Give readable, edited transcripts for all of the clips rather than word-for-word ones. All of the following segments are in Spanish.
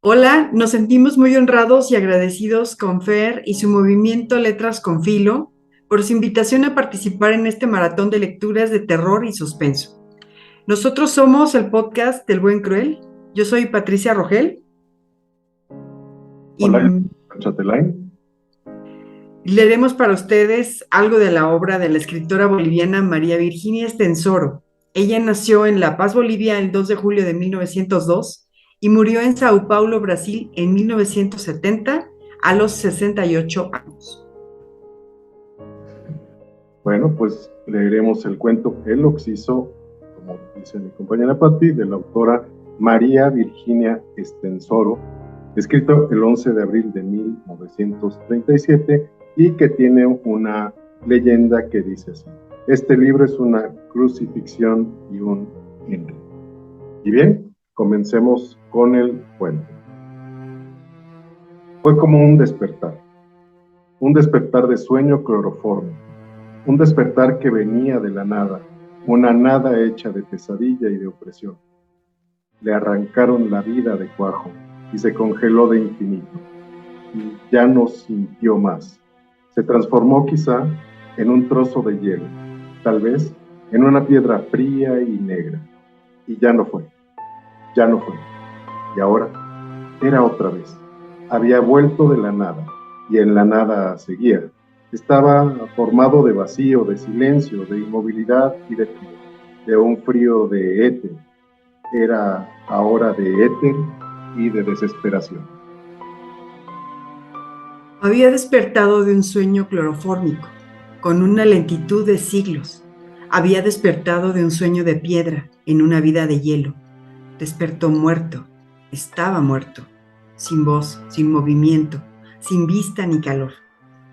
Hola, nos sentimos muy honrados y agradecidos con Fer y su movimiento Letras con Filo por su invitación a participar en este maratón de lecturas de terror y suspenso. Nosotros somos el podcast del Buen Cruel. Yo soy Patricia Rogel y Hola, yo soy Chatelain. leeremos para ustedes algo de la obra de la escritora boliviana María Virginia Estensoro. Ella nació en La Paz, Bolivia, el 2 de julio de 1902 y murió en Sao Paulo, Brasil, en 1970 a los 68 años. Bueno, pues leeremos el cuento El Oxiso, como dice mi compañera Patti, de la autora María Virginia Estensoro, escrito el 11 de abril de 1937 y que tiene una leyenda que dice así: este libro es una crucifixión y un INRI. Y bien, comencemos con el cuento. Fue como un despertar de sueño cloroformo, un despertar que venía de la nada, una nada hecha de pesadilla y de opresión. Le arrancaron la vida de cuajo y se congeló de infinito, y ya no sintió más. Se transformó quizá en un trozo de hielo, tal vez en una piedra fría y negra, y ya no fue, y ahora era otra vez. Había vuelto de la nada, y en la nada seguía. Estaba formado de vacío, de silencio, de inmovilidad y de frío, de un frío de éter. Era ahora de éter y de desesperación. Había despertado de un sueño clorofórmico, con una lentitud de siglos. Había despertado de un sueño de piedra, en una vida de hielo. Despertó muerto, estaba muerto, sin voz, sin movimiento, sin vista ni calor,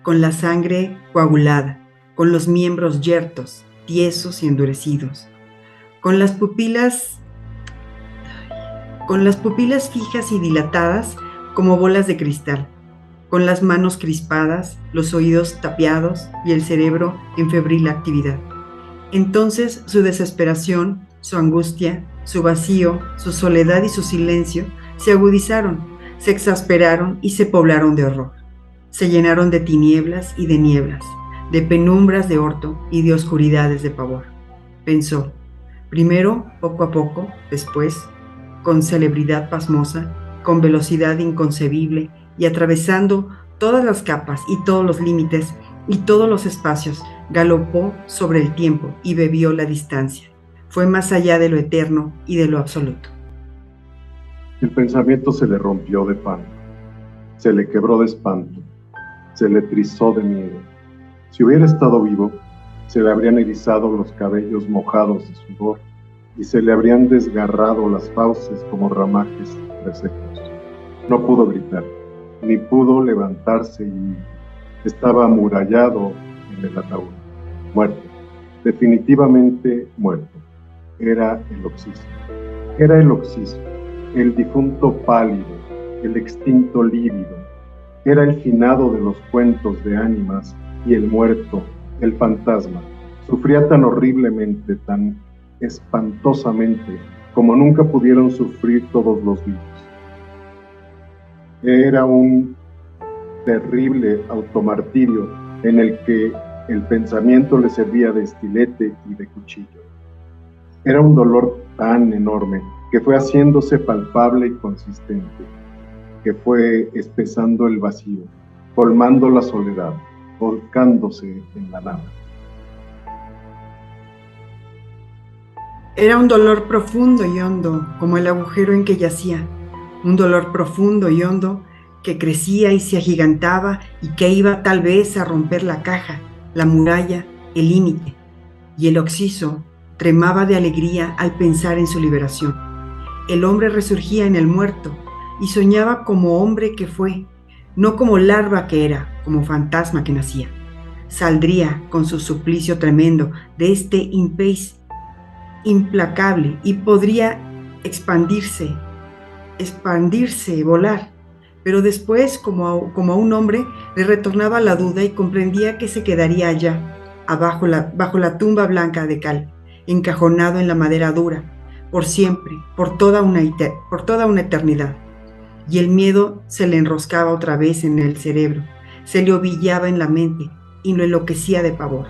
con la sangre coagulada, con los miembros yertos, tiesos y endurecidos, con las pupilas, con las pupilas fijas y dilatadas como bolas de cristal, con las manos crispadas, los oídos tapiados y el cerebro en febril actividad. Entonces su desesperación, su angustia, su vacío, su soledad y su silencio se agudizaron, se exasperaron y se poblaron de horror. Se llenaron de tinieblas y de nieblas, de penumbras de orto y de oscuridades de pavor. Pensó, primero poco a poco, después, con celebridad pasmosa, con velocidad inconcebible y atravesando todas las capas y todos los límites y todos los espacios, galopó sobre el tiempo y bebió la distancia. Fue más allá de lo eterno y de lo absoluto. El pensamiento se le rompió de pánico, se le quebró de espanto, se le trizó de miedo. Si hubiera estado vivo, se le habrían erizado los cabellos mojados de sudor y se le habrían desgarrado las fauces como ramajes resecos. No pudo gritar, ni pudo levantarse y estaba amurallado en el ataúd, muerto, definitivamente muerto. Era el Oxiso. Era el Oxiso, el difunto pálido, el extinto lívido. Era el finado de los cuentos de ánimas y el muerto, el fantasma. Sufría tan horriblemente, tan espantosamente, como nunca pudieron sufrir todos los vivos. Era un terrible automartirio en el que el pensamiento le servía de estilete y de cuchillo. Era un dolor tan enorme que fue haciéndose palpable y consistente, que fue espesando el vacío, colmando la soledad, volcándose en la nada. Era un dolor profundo y hondo, como el agujero en que yacía, un dolor profundo y hondo que crecía y se agigantaba y que iba tal vez a romper la caja, la muralla, el límite. Y el Oxiso tremaba de alegría al pensar en su liberación. El hombre resurgía en el muerto y soñaba como hombre que fue, no como larva que era, como fantasma que nacía. Saldría con su suplicio tremendo de este impés implacable y podría expandirse, volar. Pero después, como a un hombre, le retornaba la duda y comprendía que se quedaría allá, bajo la tumba blanca de cal, encajonado en la madera dura, por siempre, por toda una eternidad. y el miedo se le enroscaba otra vez en el cerebro, se le ovillaba en la mente y lo enloquecía de pavor.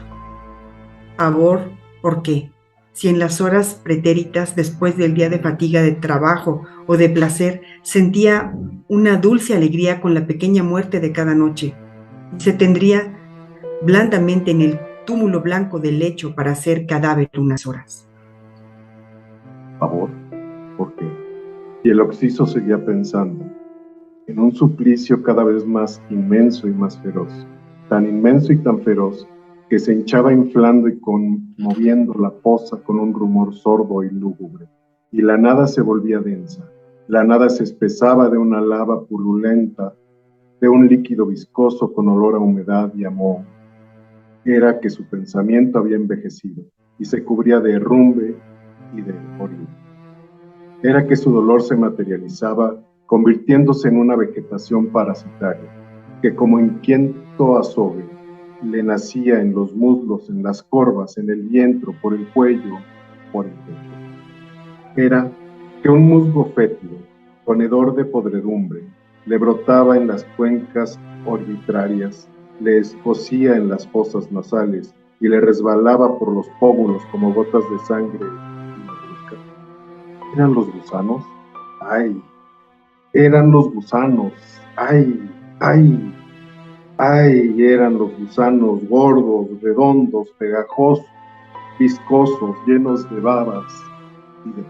Pavor, ¿por qué? Si en las horas pretéritas, después del día de fatiga de trabajo o de placer, sentía una dulce alegría con la pequeña muerte de cada noche, se tendría blandamente en el túmulo blanco del lecho para hacer cadáver unas horas. ¿Pavor? ¿Por qué? Y el Oxiso seguía pensando en un suplicio cada vez más inmenso y más feroz, tan inmenso y tan feroz que se hinchaba inflando y conmoviendo la fosa con un rumor sordo y lúgubre, y la nada se volvía densa, la nada se espesaba de una lava purulenta, de un líquido viscoso con olor a humedad y a moho. Era que su pensamiento había envejecido y se cubría de herrumbre y de orina. Era que su dolor se materializaba convirtiéndose en una vegetación parasitaria, que como inquieto azogue le nacía en los muslos, en las corvas, en el vientre, por el cuello, por el pecho. Era que un musgo fétido, con hedor de podredumbre, le brotaba en las cuencas arbitrarias, le escocía en las fosas nasales y le resbalaba por los pómulos como gotas de sangre. ¿Eran los gusanos? ¡Ay! Eran los gusanos. ¡Ay! ¡Ay! ¡Ay! Eran los gusanos gordos, redondos, pegajosos, viscosos, llenos de babas y de...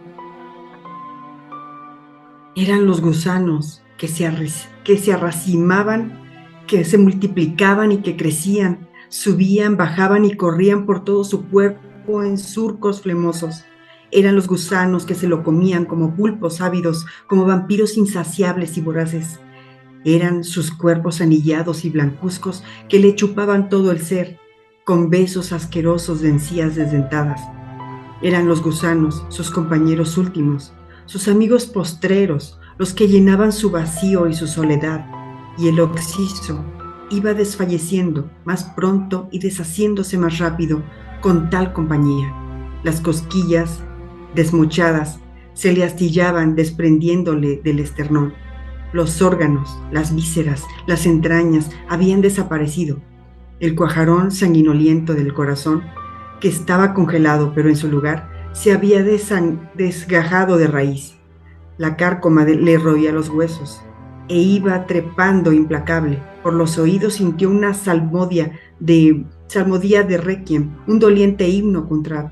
Eran los gusanos que se arracimaban, que se multiplicaban y que crecían, subían, bajaban y corrían por todo su cuerpo en surcos flemosos. Eran los gusanos que se lo comían como pulpos ávidos, como vampiros insaciables y voraces. Eran sus cuerpos anillados y blancuzcos que le chupaban todo el ser, con besos asquerosos de encías desdentadas. Eran los gusanos, sus compañeros últimos, sus amigos postreros, los que llenaban su vacío y su soledad, y el Oxiso iba desfalleciendo más pronto y deshaciéndose más rápido con tal compañía. Las cosquillas, desmochadas, se le astillaban desprendiéndole del esternón. Los órganos, las vísceras, las entrañas habían desaparecido. El cuajarón sanguinoliento del corazón, que estaba congelado, pero en su lugar se había desgajado de raíz. La cárcoma le roía los huesos e iba trepando implacable. Por los oídos sintió una salmodia de requiem, un doliente himno contra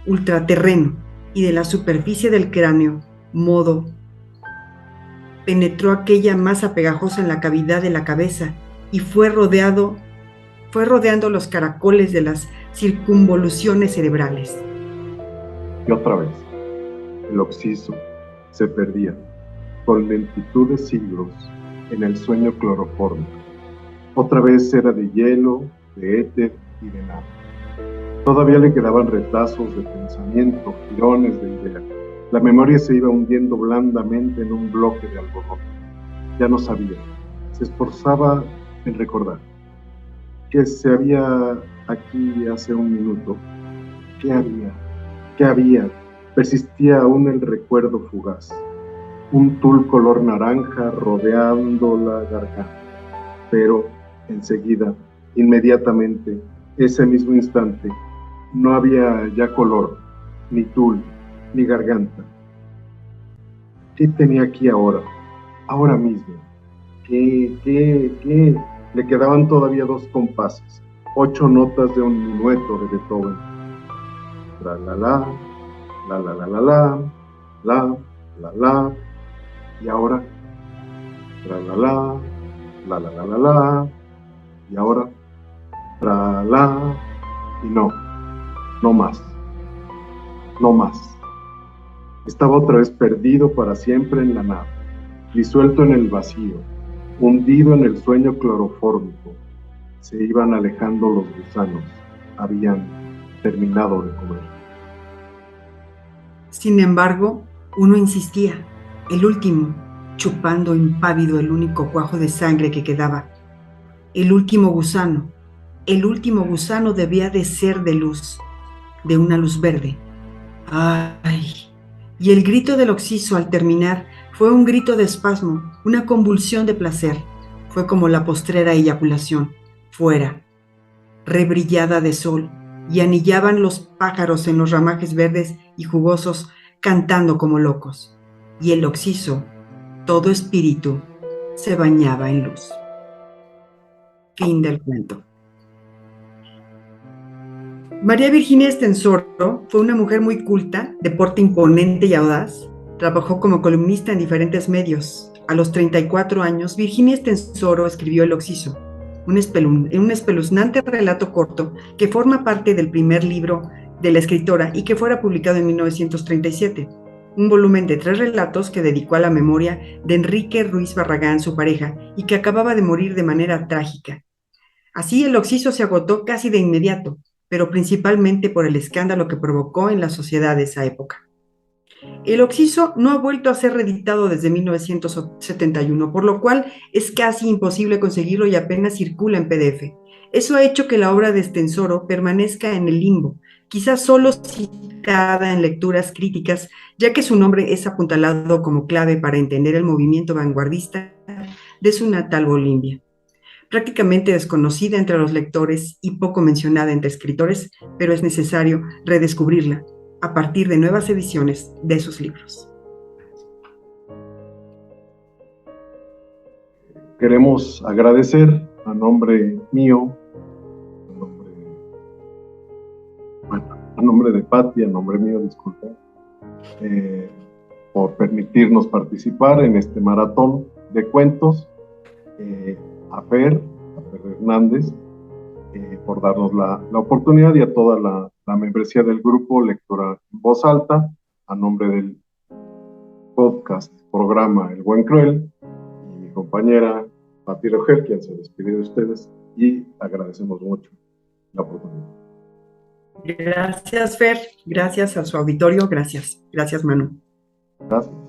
ultraterreno, y de la superficie del cráneo, modo, penetró aquella masa pegajosa en la cavidad de la cabeza y fue rodeando los caracoles de las circunvoluciones cerebrales. Y otra vez, el Oxiso se perdía, con lentitud de siglos, en el sueño clorofórmico. Otra vez era de hielo, de éter y de nada. Todavía le quedaban retazos de pensamiento, girones de idea. La memoria se iba hundiendo blandamente en un bloque de algodón. Ya no sabía. Se esforzaba en recordar. ¿Qué se había aquí hace un minuto? ¿Qué había? ¿Qué había? Persistía aún el recuerdo fugaz. Un tul color naranja rodeando la garganta. Pero enseguida, inmediatamente, ese mismo instante, no había ya color, ni tul, ni garganta. ¿Qué tenía aquí ahora? Ahora mismo. ¿Qué? Le quedaban todavía 2 compases, 8 notas de un minueto de Beethoven. La la la, la la la la la, la la, y ahora, la la la, la la la la la, y ahora, la la, y no más, no más. Estaba otra vez perdido para siempre en la nada, disuelto en el vacío, hundido en el sueño clorofórmico. Se iban alejando los gusanos, habían terminado de comer. Sin embargo, uno insistía, el último, chupando impávido el único cuajo de sangre que quedaba. El último gusano debía de ser de luz, de una luz verde. ¡Ay! Y el grito del Oxiso al terminar Fue un grito de espasmo, una convulsión de placer. Fue como la postrera eyaculación. Fuera, rebrillada de sol, y anillaban los pájaros en los ramajes verdes y jugosos, cantando como locos. Y el occiso, todo espíritu, se bañaba en luz. Fin del cuento. María Virginia Estensoro fue una mujer muy culta, de porte imponente y audaz. Trabajó como columnista en diferentes medios. A los 34 años, Virginia Estensoro escribió El Occiso, un espeluznante relato corto que forma parte del primer libro de la escritora y que fuera publicado en 1937. Un volumen de 3 relatos que dedicó a la memoria de Enrique Ruiz Barragán, su pareja, y que acababa de morir de manera trágica. Así, El Occiso se agotó casi de inmediato, pero principalmente por el escándalo que provocó en la sociedad de esa época. El Occiso no ha vuelto a ser reeditado desde 1971, por lo cual es casi imposible conseguirlo y apenas circula en PDF. Eso ha hecho que la obra de Estensoro permanezca en el limbo, quizás solo citada en lecturas críticas, ya que su nombre es apuntalado como clave para entender el movimiento vanguardista de su natal Bolivia. Prácticamente desconocida entre los lectores y poco mencionada entre escritores, pero es necesario redescubrirla a partir de nuevas ediciones de sus libros. Queremos agradecer a nombre mío, a nombre de Patti, a nombre mío, disculpen, por permitirnos participar en este maratón de cuentos, a Fer Hernández, por darnos la oportunidad, y a toda la membresía del grupo Lectura en Voz Alta, a nombre del podcast, programa El Buen Cruel, y mi compañera Patti Rogel, quien se despide de ustedes, y agradecemos mucho la oportunidad. Gracias, Fer. Gracias a su auditorio. Gracias. Gracias, Manu. Gracias.